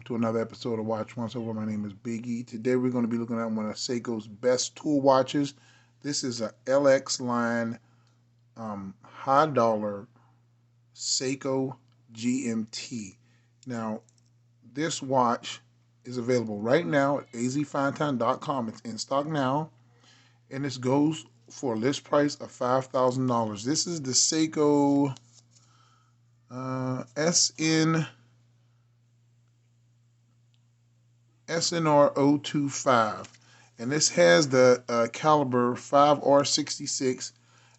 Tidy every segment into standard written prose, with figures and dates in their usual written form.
to another episode of Watch Once Over. My name is Big E. Today we're going to be looking at one of Seiko's best tool watches. This is a LX line high dollar Seiko GMT. Now, this watch is available right now at azfinetime.com. It's in stock now, and this goes for a list price of $5,000. This is the Seiko SNR025, and this has the caliber 5R66,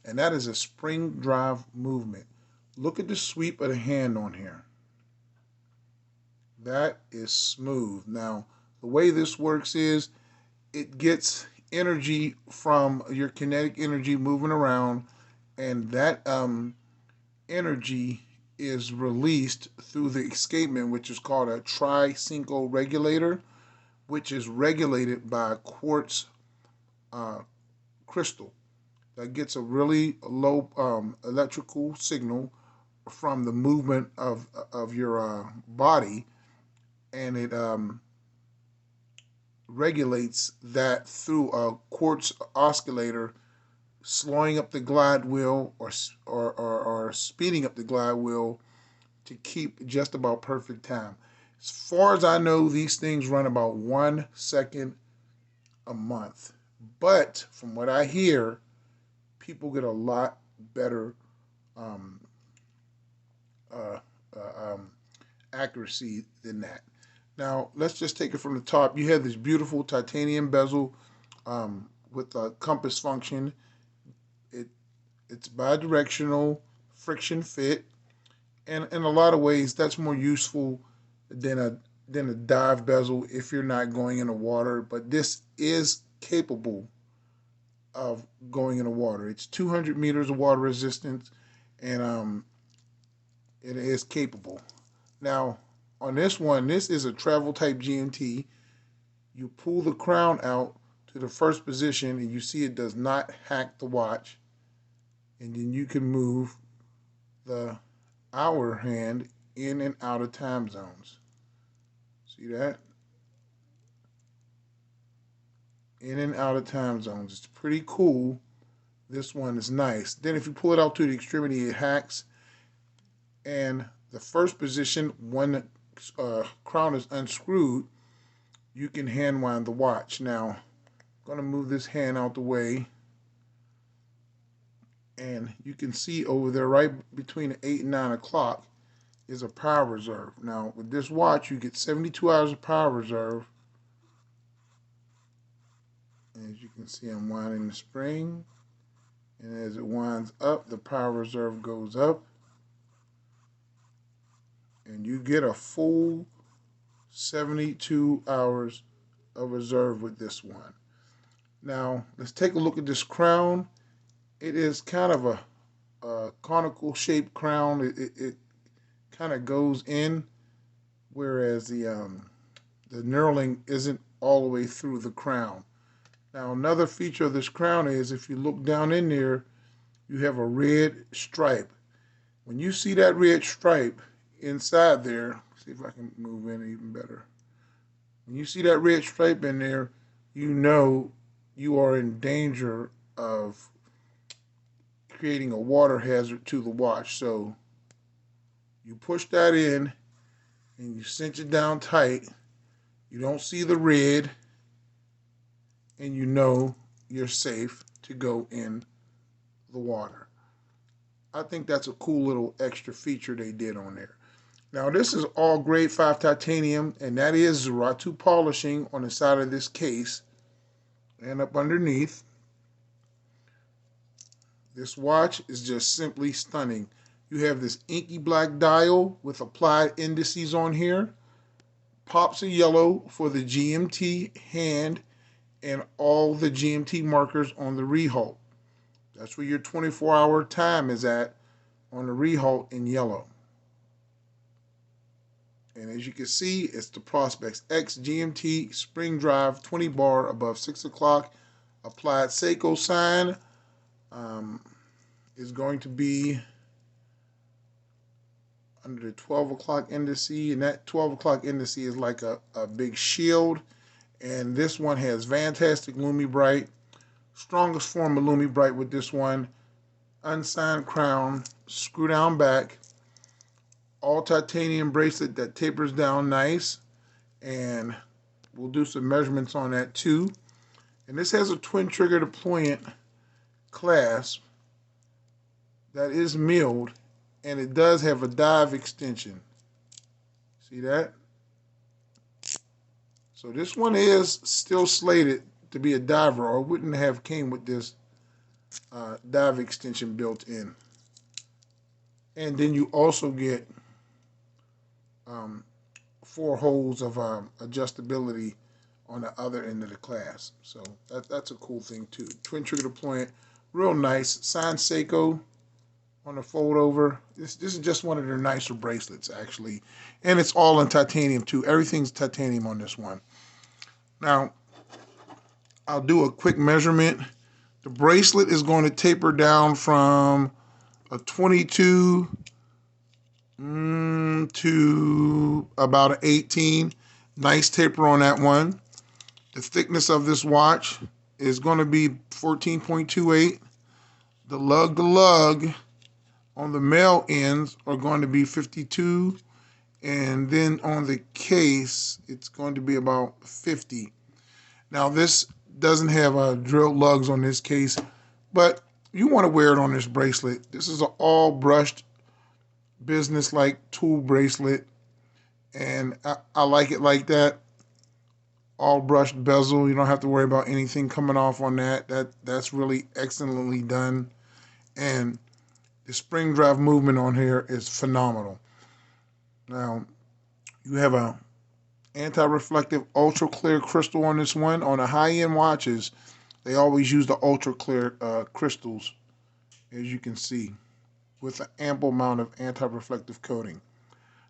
and that is a spring drive movement. Look at the sweep of the hand on here. That is smooth. Now, the way this works is it gets energy from your kinetic energy moving around, and that energy is released through the escapement, which is called a tri-Seiko regulator, which is regulated by a quartz crystal that gets a really low electrical signal from the movement of your body, and it regulates that through a quartz oscillator, slowing up the glide wheel or speeding up the glide wheel to keep just about perfect time. As far as I know, these things run about 1 second a month. But from what I hear, people get a lot better accuracy than that. Now, let's just take it from the top. You have this beautiful titanium bezel with a compass function. It's bidirectional, friction fit, and in a lot of ways that's more useful than a dive bezel if you're not going in the water. But this is capable of going in the water. It's 200 meters of water resistance, and it is capable. Now, on this one, this is a travel type GMT. You pull the crown out to the first position, and you see it does not hack the watch. And then you can move the hour hand in and out of time zones. See that? In and out of time zones. It's pretty cool. This one is nice. Then if you pull it out to the extremity, it hacks. And the first position, when the crown is unscrewed, you can hand wind the watch. Now, I'm going to move this hand out the way. And you can see over there, right between 8 and 9 o'clock, is a power reserve. Now, with this watch, you get 72 hours of power reserve. And as you can see, I'm winding the spring. And as it winds up, the power reserve goes up. And you get a full 72 hours of reserve with this one. Now, let's take a look at this crown. It is kind of a conical shaped crown. It kind of goes in, whereas the knurling isn't all the way through the crown. Now, another feature of this crown is if you look down in there, you have a red stripe. When you see that red stripe inside there, see if I can move in even better. When you see that red stripe in there, you know you are in danger of creating a water hazard to the watch. So you push that in and you cinch it down tight. You don't see the red, and you know you're safe to go in the water. I think that's a cool little extra feature they did on there. Now, this is all grade 5 titanium, and that is Zeratu polishing on the side of this case and up underneath. This watch is just simply stunning. You have this inky black dial with applied indices on here, pops of yellow for the GMT hand, and all the GMT markers on the re-halt. That's where your 24-hour time is at, on the re-halt in yellow. And as you can see, it's the Prospex X GMT spring drive 20 bar above 6 o'clock. Applied Seiko sign is going to be under the 12 o'clock indice, and that 12 o'clock indice is like a big shield. And this one has fantastic Lumi Bright, strongest form of Lumi Bright with this one, unsigned crown, screw down back, all titanium bracelet that tapers down nice, and we'll do some measurements on that too. And this has a twin trigger deployant clasp that is milled, and it does have a dive extension. See that? So this one is still slated to be a diver, or wouldn't have came with this dive extension built in. And then you also get 4 holes of adjustability on the other end of the clasp. So that's a cool thing too. Twin trigger deployant, real nice. Signed Seiko on the fold over. This is just one of their nicer bracelets actually. And it's all in titanium too. Everything's titanium on this one. Now, I'll do a quick measurement. The bracelet is going to taper down from a 22 to about an 18. Nice taper on that one. The thickness of this watch is going to be 14.28. The lug to lug on the male ends are going to be 52. And then on the case, it's going to be about 50. Now, this doesn't have drilled lugs on this case, but you want to wear it on this bracelet. This is an all brushed business-like tool bracelet, and I like it like that. All brushed bezel. You don't have to worry about anything coming off on that. That's really excellently done, and the spring drive movement on here is phenomenal. Now, you have a anti-reflective ultra clear crystal on this one. On the high-end watches, they always use the ultra clear crystals, as you can see, with an ample amount of anti-reflective coating.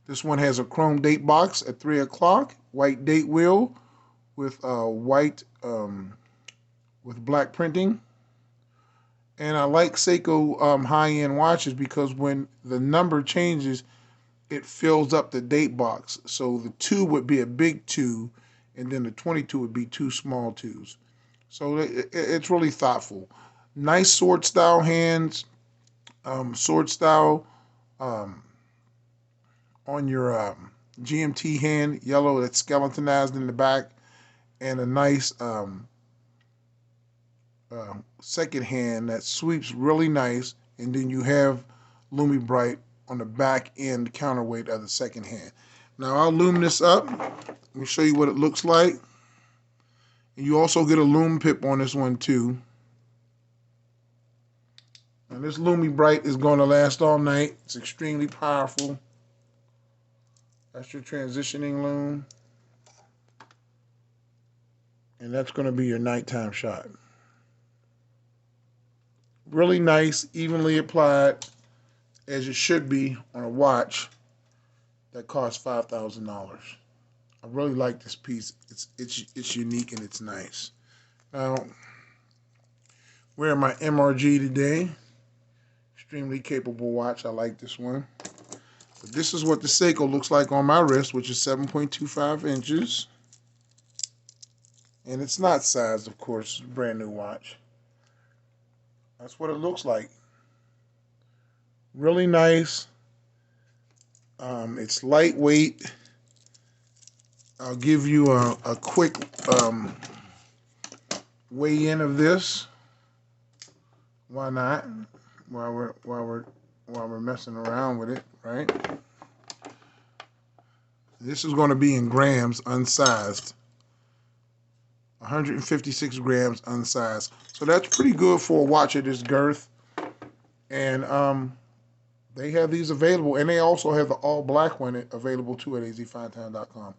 This one has a chrome date box at 3 o'clock, white date wheel with white with black printing. And I like Seiko high-end watches because when the number changes, it fills up the date box. So the 2 would be a big 2, and then the 22 would be 2 small 2s. So it's really thoughtful. Nice sword style hands, sword style on your GMT hand, yellow that's skeletonized in the back, and a nice second hand that sweeps really nice, and then you have Lumi Bright on the back end counterweight of the second hand. Now I'll lume this up. Let me show you what it looks like. And you also get a lume pip on this one too. And this Lumi Bright is going to last all night. It's extremely powerful. That's your transitioning lume. And that's going to be your nighttime shot. Really nice, evenly applied, as it should be on a watch that costs $5,000. I really like this piece. It's unique and it's nice. Now, wearing my MRG today. Extremely capable watch. I like this one. But this is what the Seiko looks like on my wrist, which is 7.25 inches. And it's not sized, of course. It's a brand new watch. That's what it looks like. Really nice. It's lightweight. I'll give you a quick weigh in of this. Why not? While we're messing around with it, right? This is going to be in grams, unsized. 156 grams unsized. So that's pretty good for a watch of this girth. And they have these available, and they also have the all black one available too at azfinetime.com.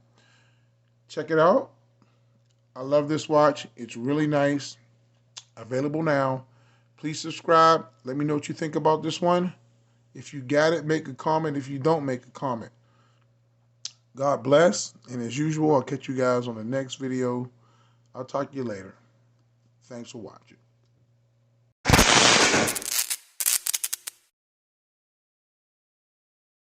Check it out. I love this watch. It's really nice. Available now. Please subscribe. Let me know what you think about this one. If you got it, make a comment. If you don't, make a comment. God bless. And as usual, I'll catch you guys on the next video. I'll talk to you later. Thanks for watching.